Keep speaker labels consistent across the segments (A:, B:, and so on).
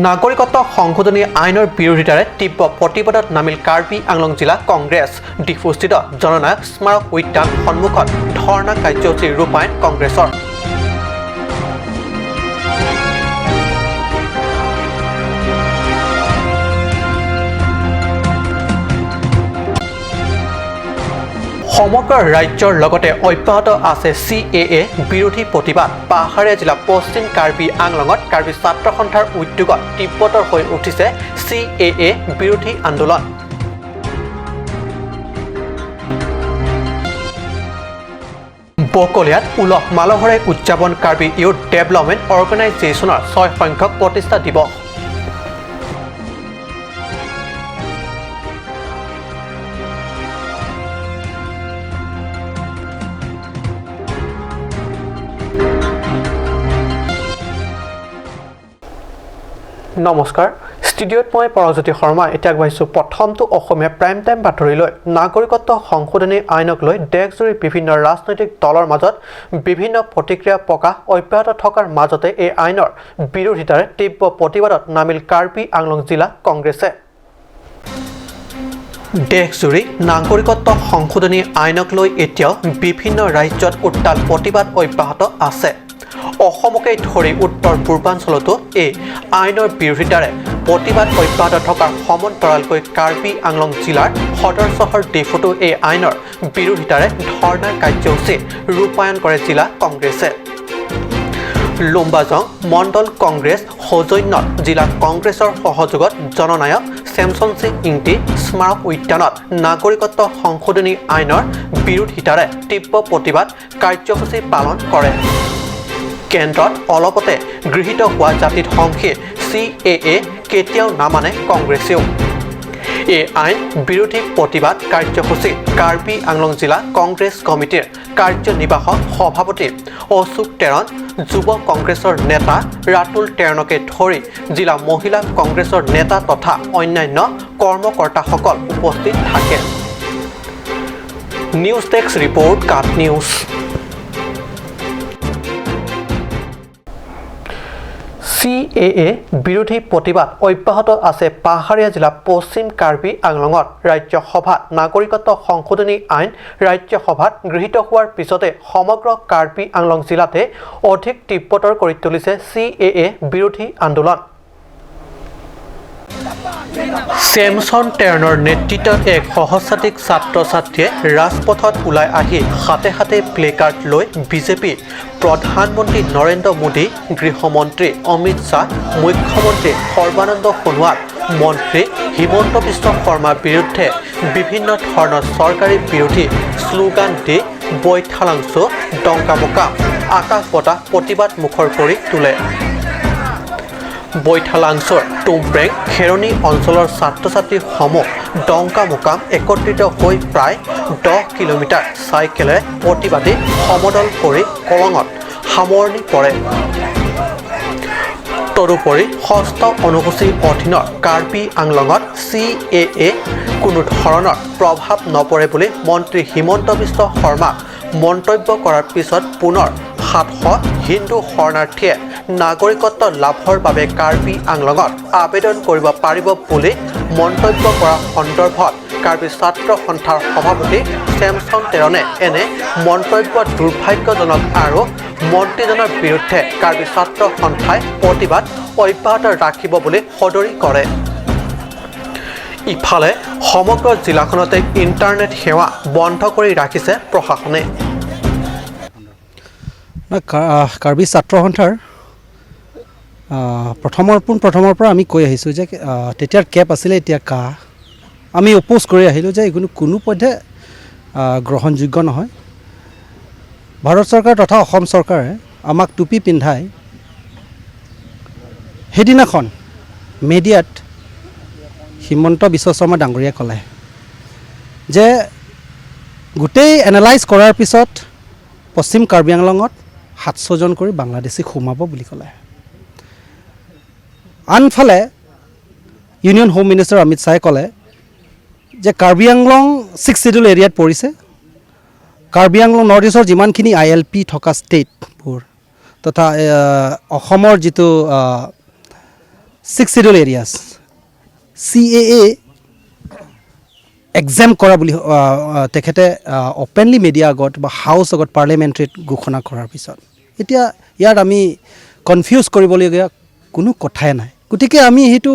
A: নাগৰিকত্ব সংশোধনী আইনৰ বিৰোধিতাৰে তীব্ৰ প্ৰতিবাদত নামিল কাৰ্বি আংলং জিলা কংগ্ৰেছ ডিফুস্থিত জননায়ক স্মাৰক উদ্যান সন্মুখত ধৰ্ণা কাৰ্যসূচী ৰূপায়ণ কংগ্ৰেছৰ সমগ্ৰ ৰাজ্যৰ লগতে অব্যাহত আছে CAA বিৰোধী প্ৰতিবাদ পাহাৰীয়া জিলা পশ্চিম কাৰ্বি আংলঙত কাৰ্বি ছাত্ৰ সন্থাৰ উদ্যোগত তীব্ৰতৰ হৈ উঠিছে CAA বিৰোধী আন্দোলন বকলিয়াত উলহ মালহৰে উদযাপন কাৰ্বি ইউথ ডেভেলপমেণ্ট অৰ্গেনাইজেশ্যনৰ 6 সংখ্যক প্ৰতিষ্ঠা দিৱস নমস্কাৰ ষ্টুডিঅ'ত মই পৰজ্যোতি শৰ্মা এতিয়া আগবাঢ়িছোঁ প্ৰথমটো অসমীয়া প্ৰাইম টাইম বাতৰিলৈ নাগৰিকত্ব সংশোধনী আইনক লৈ দেশজুৰি বিভিন্ন ৰাজনৈতিক দলৰ মাজত বিভিন্ন প্ৰতিক্ৰিয়া প্ৰকাশ অব্যাহত থকাৰ মাজতে এই আইনৰ বিৰোধিতাৰে তীব্ৰ প্ৰতিবাদত নামিল কাৰ্বি আংলং জিলা কংগ্ৰেছে দেশজুৰি নাগৰিকত্ব সংশোধনী আইনক লৈ এতিয়াও বিভিন্ন ৰাজ্যত উত্তাল প্ৰতিবাদ অব্যাহত আছে অসমকে ধৰি উত্তৰ পূৰ্বাঞ্চলতো এই আইনৰ বিৰোধিতাৰে প্ৰতিবাদ অব্যাহত থকাৰ সমান্তৰালকৈ কাৰ্বি আংলং জিলাৰ সদৰ চহৰ ডিফুতো এই আইনৰ বিৰোধিতাৰে ধৰ্ণা কাৰ্যসূচী ৰূপায়ণ কৰে জিলা কংগ্ৰেছে লুম্বাজং মণ্ডল কংগ্ৰেছ সৌজন্যত জিলা কংগ্ৰেছৰ সহযোগত জননায়ক চেমচনচি ইংতি স্মাৰক উদ্যানত নাগৰিকত্ব সংশোধনী আইনৰ বিৰোধিতাৰে তীব্ৰ প্ৰতিবাদ কাৰ্যসূচী পালন কৰে কেন্দ্ৰত অলপতে গৃহীত হোৱা জাতিত সংঘে CAA কেতিয়াও নামানে কংগ্ৰেছেও এই আইন বিৰোধী প্ৰতিবাদ কাৰ্যসূচী কাৰ্বি আংলং জিলা কংগ্ৰেছ কমিটিৰ কাৰ্যনিৰ্বাহক সভাপতি অশোক তেৰণ যুৱ কংগ্ৰেছৰ নেতা ৰাতুল তেৰণকে ধৰি জিলা মহিলা কংগ্ৰেছৰ নেতা তথা অন্যান্য কৰ্মকৰ্তাসকল উপস্থিত থাকে নিউজ ডেস্ক ৰিপৰ্ট কাট নিউজ CAA বিৰোধী প্ৰতিবাদ অব্যাহত আছে পাহাৰীয়া জিলা পশ্চিম কাৰ্বি আংলঙত ৰাজ্যসভাত নাগৰিকত্ব সংশোধনী আইন ৰাজ্যসভাত গৃহীত হোৱাৰ পিছতে সমগ্ৰ কাৰ্বি আংলং জিলাতে অধিক তীব্ৰতৰ কৰি তুলিছে CAA বিৰোধী আন্দোলন চেমচন তেৰণৰ নেতৃত্বত এক সহস্ৰাধিক ছাত্ৰ ছাত্ৰীয়ে ৰাজপথত ওলাই আহি হাতে হাতে প্লে কাৰ্ড লৈ বিজেপি প্ৰধানমন্ত্ৰী নৰেন্দ্ৰ মোদী গৃহমন্ত্ৰী অমিত শ্বাহ মুখ্যমন্ত্ৰী সৰ্বানন্দ সোণোৱাল মন্ত্ৰী হিমন্ত বিশ্ব শৰ্মাৰ বিৰুদ্ধে বিভিন্ন ধৰণৰ চৰকাৰী বিৰোধী শ্লোগান দি বৈঠালাংছো ডংকামকা আকাশ বতাহ প্ৰতিবাদ মুখৰ কৰি তোলে বৈঠালাংছৰ টুমপ্ৰেং খেৰণী অঞ্চলৰ ছাত্ৰ ছাত্ৰীসমূহ ডংকা মোকাম একত্ৰিত হৈ প্ৰায় 10 কিলোমিটাৰ চাইকেলেৰে প্ৰতিবাদী সমদল কৰি কলঙত সামৰণি পৰে তদুপৰি ষষ্ঠ অনুসূচীৰ অধীনত কাৰ্বি আংলঙত CAA কোনো ধৰণৰ প্ৰভাৱ নপৰে বুলি মন্ত্ৰী হিমন্ত বিশ্ব শৰ্মাক মন্তব্য কৰাৰ পিছত পুনৰ 700 হিন্দু শৰণাৰ্থীয়ে নাগৰিকত্ব লাভৰ বাবে কাৰ্বি আংলঙত আবেদন কৰিব পাৰিব বুলি মন্তব্য কৰা সন্দৰ্ভত কাৰ্বি ছাত্ৰ সন্থাৰ সভাপতি চেমচন তেৰণে এনে মন্তব্য দুৰ্ভাগ্যজনক আৰু মন্ত্ৰীজনৰ বিৰুদ্ধে কাৰ্বি ছাত্ৰ সন্থাই প্ৰতিবাদ অব্যাহত ৰাখিব বুলি সদৰি কৰে ইফালে সমগ্ৰ জিলাখনতে ইণ্টাৰনেট সেৱা বন্ধ কৰি ৰাখিছে প্ৰশাসনে
B: কাৰ্বি ছাত্ৰ সন্থাৰ প্ৰথমৰ পৰা আমি কৈ আহিছোঁ যে তেতিয়াৰ কেপ আছিলে এতিয়া কা আমি অপ'জ কৰি আহিলোঁ যে কোনো পধ্যে গ্ৰহণযোগ্য নহয় ভাৰত চৰকাৰ তথা অসম চৰকাৰে আমাক টুপি পিন্ধাই সেইদিনাখন মিডিয়াত হিমন্ত বিশ্ব শৰ্মা ডাঙৰীয়াই ক'লে যে গোটেই এনালাইজ কৰাৰ পিছত পশ্চিম কাৰ্বি আংলঙত 700 জন কৰি বাংলাদেশী সোমাব বুলি ক'লে আনফালে ইউনিয়ন হোম মিনিষ্টাৰ অমিত শ্বাহে ক'লে যে কাৰ্বি আংলং 6 শিডিউল এৰিয়াত পৰিছে কাৰ্বি আংলং নৰ্থ ইষ্টৰ যিমানখিনি ILP থকা ষ্টেটবোৰ তথা অসমৰ যিটো 6 schedule areas CAA এক্সাম কৰা বুলি তেখেতে ওপেনলি মিডিয়া আগত বা হাউচ আগত পাৰ্লিয়ামেণ্টাৰীত ঘোষণা কৰাৰ পিছত এতিয়া ইয়াত আমি কনফিউজ কৰিবলগীয়া কোনো কথাই নাই গতিকে আমি সেইটো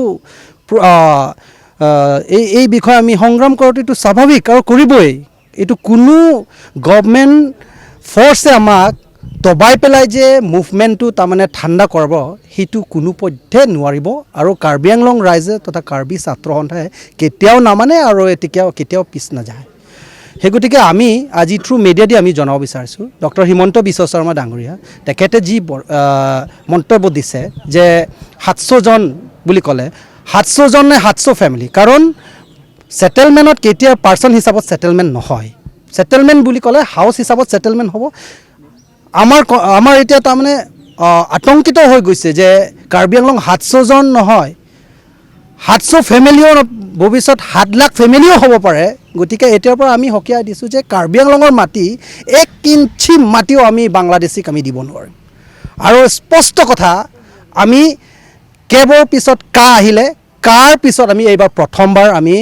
B: এই বিষয়ে আমি সংগ্ৰাম কৰোঁতে এইটো স্বাভাৱিক আৰু কৰিবই এইটো কোনো গভৰ্ণমেণ্ট ফ'ৰ্চে আমাক দবাই পেলাই যে মুভমেণ্টটো তাৰমানে ঠাণ্ডা কৰাব সেইটো কোনো পধ্যে নোৱাৰিব আৰু কাৰ্বি আংলং ৰাইজে তথা কাৰ্বি ছাত্ৰ সন্থাই কেতিয়াও নামানে আৰু কেতিয়াও পিছ নাযায় সেই গতিকে আমি আজি থ্ৰু মিডিয়া দি আমি জনাব বিচাৰিছোঁ ডক্টৰ হিমন্ত বিশ্ব শৰ্মা ডাঙৰীয়া তেখেতে যি মন্তব্য দিছে যে 700 জন বুলি ক'লে 700 জন নে 700 ফেমিলি কাৰণ ছেটেলমেণ্টত কেতিয়া পাৰ্চন হিচাপত ছেটেলমেণ্ট নহয় ছেটেলমেণ্ট বুলি ক'লে হাউচ হিচাপত ছেটেলমেণ্ট হ'ব আমাৰ এতিয়া তাৰমানে আতংকিত হৈ গৈছে যে কাৰ্বি আংলং 700 জন নহয় 700 ফেমিলিও ভৱিষ্যত 7 লাখ ফেমিলিও হ'ব পাৰে গতিকে এতিয়াৰ পৰা আমি সকীয়াই দিছোঁ যে কাৰ্বি আংলঙৰ মাটি 1 ইঞ্চি মাটিও আমি বাংলাদেশীক আমি দিব নোৱাৰিম আৰু স্পষ্ট কথা আমি কেবৰ পিছত আহিলে কাৰ পিছত আমি এইবাৰ প্ৰথমবাৰ আমি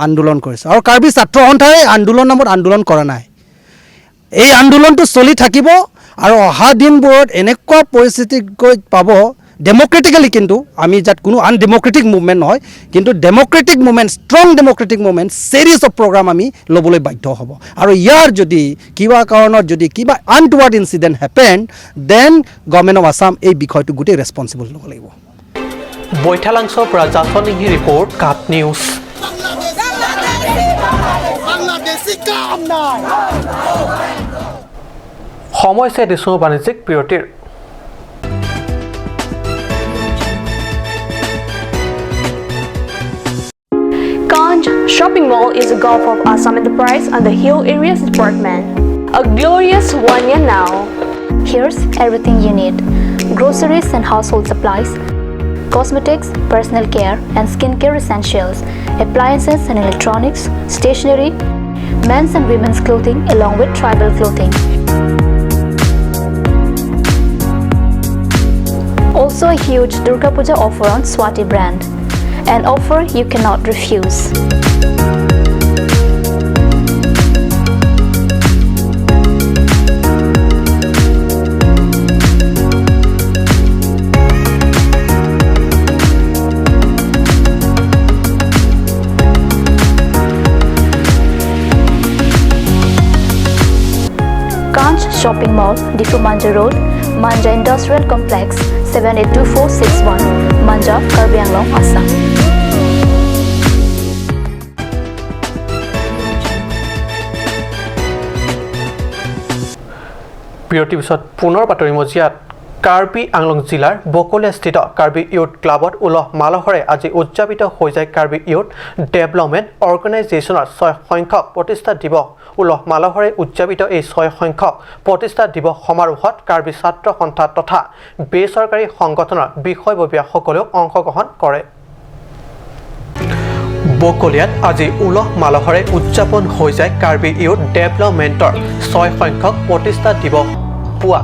B: আন্দোলন কৰিছোঁ আৰু কাৰ্বি ছাত্ৰ সন্থাই আন্দোলন নামত আন্দোলন কৰা নাই এই আন্দোলনটো চলি থাকিব আৰু অহা দিনবোৰত এনেকুৱা পৰিস্থিতি গৈ পাব ডেম'ক্ৰেটিকেলি কিন্তু আমি যাত কোনো আনডেম'ক্ৰেটিক মুভমেণ্ট নহয় কিন্তু democratic movement strong democratic movement series of program আমি ল'বলৈ বাধ্য হ'ব আৰু ইয়াৰ যদি কিবা কাৰণত যদি কিবা untoward incident happen then government of Assam এই বিষয়টো গোটেই ৰেছপনচিবল ল'ব লাগিব
A: বৈঠালাংছৰ পৰা জাছনিহি ৰিপৰ্ট কাপ নিউজ সময় হৈছে দিছোঁ বাণিজ্যিক বিৰতিৰ
C: Ganj Shopping Mall is a Gulf of Assam enterprise and the Hill Areas Department. A glorious one year now.
D: Here's everything you need. Groceries and household supplies, cosmetics, personal care and skincare essentials, appliances and electronics, stationery, men's and women's clothing along with tribal clothing. Also a huge Durga Puja offer on Swati brand. An offer you cannot refuse. Ganj Shopping Mall, Difu Manja Road, Manja Industrial Complex, 782461, Manja, Karbi Anglong, Assam.
A: বিৰতিৰ পিছত পুনৰ বাতৰি মজিয়াত কাৰ্বি আংলং জিলাৰ বকলিয়াস্থিত Karbi youth ক্লাবত উলহ মালহৰে আজি উদযাপিত হৈ যায় কাৰ্বি ইউথ ডেভেলপমেণ্ট অৰ্গেনাইজেশ্যনৰ 6 সংখ্যক প্ৰতিষ্ঠা দিৱস উলহ মালহৰে উদযাপিত এই 6 সংখ্যক প্ৰতিষ্ঠা দিৱস সমাৰোহত কাৰ্বি ছাত্ৰ সন্থা তথা বেচৰকাৰী সংগঠনৰ বিষয়ববীয়াসকলেও অংশগ্ৰহণ কৰে বকলিয়াত আজি উলহ মালহৰে উদযাপন হৈ যায় কাৰ্বি ইউথ ডেভেলপমেণ্টৰ 6 সংখ্যক প্ৰতিষ্ঠা দিৱস পুৱা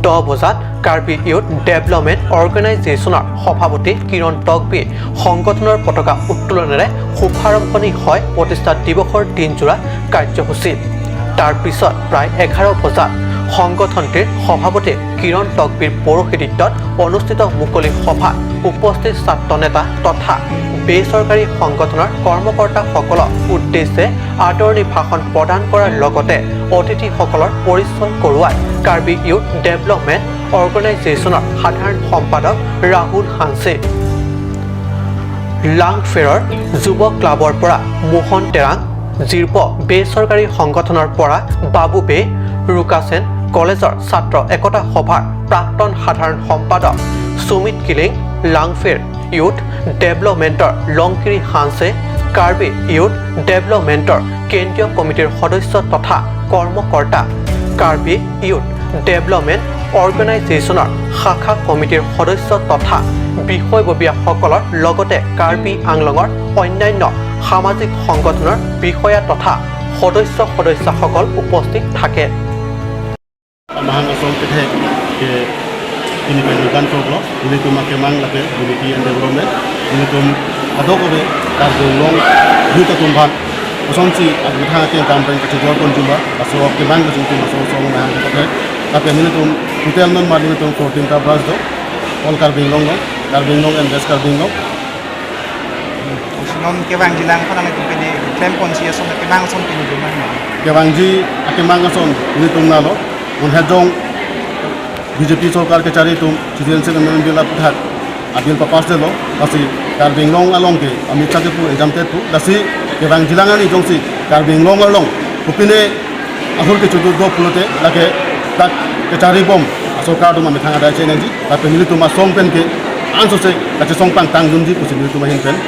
A: 10 বজাত কাৰ্বি ইউথ ডেভেলপমেণ্ট অৰ্গেনাইজেশ্যনৰ সভাপতি কিৰণ টকবী সংগঠনৰ পতাকা উত্তোলনেৰে শুভাৰম্ভণি হয় প্ৰতিষ্ঠা দিৱসৰ দিনজোৰা কাৰ্যসূচী তাৰ পিছত প্ৰায় 11 বজাত সংগঠনটিৰ সভাপতি কিৰণ টকবীৰ পৌৰোহিত্যত অনুষ্ঠিত মুকলি সভাত উপস্থিত ছাত্ৰ নেতা তথা বেচৰকাৰী সংগঠনৰ কৰ্মকৰ্তাসকলক উদ্দেশ্যে আদৰণি ভাষণ প্ৰদান কৰাৰ লগতে অতিথিসকলৰ পৰিচয় কৰোৱাই কাৰ্বি ইউথ ডেভেলপমেণ্ট অৰ্গেনাইজেশ্যনৰ সাধাৰণ সম্পাদক ৰাহুল হানছে লাংফেৰৰ যুৱ ক্লাবৰ পৰা মোহন টেৰাং জিৰ্প বেচৰকাৰী সংগঠনৰ পৰা বাবু বে ৰুকাছেন কলেজৰ ছাত্ৰ একতা সভাৰ প্ৰাক্তন সাধাৰণ সম্পাদক সুমিত কিলিং লাংফেৰ ইউথ ডেভেলপমেণ্টৰ লংকিৰি হানছে কাৰ্বি ইউথ ডেভেলপমেণ্টৰ কেন্দ্ৰীয় কমিটিৰ সদস্য তথা কৰ্মকৰ্তা কাৰ্বি ইউথ ডেভেলপমেণ্ট অৰ্গেনাইজেশ্যনৰ শাখা কমিটিৰ সদস্য তথা বিষয়ববীয়াসকলৰ লগতে কাৰ্বি আংলঙৰ অন্যান্য সামাজিক সংগঠনৰ বিষয়া তথা সদস্যসকল উপস্থিত থাকে
E: महानगरों के थे कि Pinikan Proglo, Unitum Makemang Lake, Unity and Development, Unitum Adobe, Long, Yuta Tumban, Osonsi, Abuhaki Campaign, Kachidor Conjuma, Aso of the Bank, Aso Song, Tapi Unitum, Tutelman Marinitum 14 Brasdo, all Carbinglong, and West Carbinglong.
F: Non kewang jilang pa naman pwede claim conscious na kewang son pinuduman mo.
E: Kewangji Akimangason, Unitum Nalo, Unhedong BJP सरकार के चारे तुम चिदियन से number bill अपहार अबिल papa's दे लो लसी कार्बिंगलोंग along के अमित शाह के पूरे exam ते तू लसी केवांग जिलांगानी जोंसी कार्बिंगलोंग along पुपिने अहुल के चुदु दो पुलते लगे तक के चारे बम सरकार तुम अमित थांगा दाचे नंजी tapi मिली तुम सोंग पेन के आंसो से कचे सोंग पांग तांग जुंजी कुछ मिली तुम हिन पेन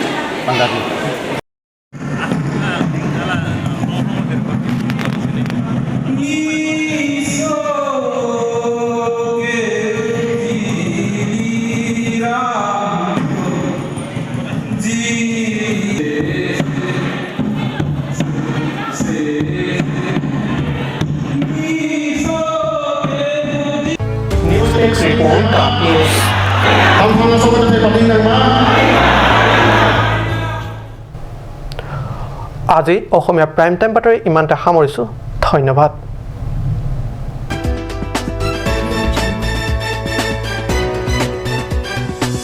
E: पांगाकी
A: আজি অসমীয়া প্ৰাইম টাইম বাতৰি ইমানতে সামৰিছোঁ ধন্যবাদ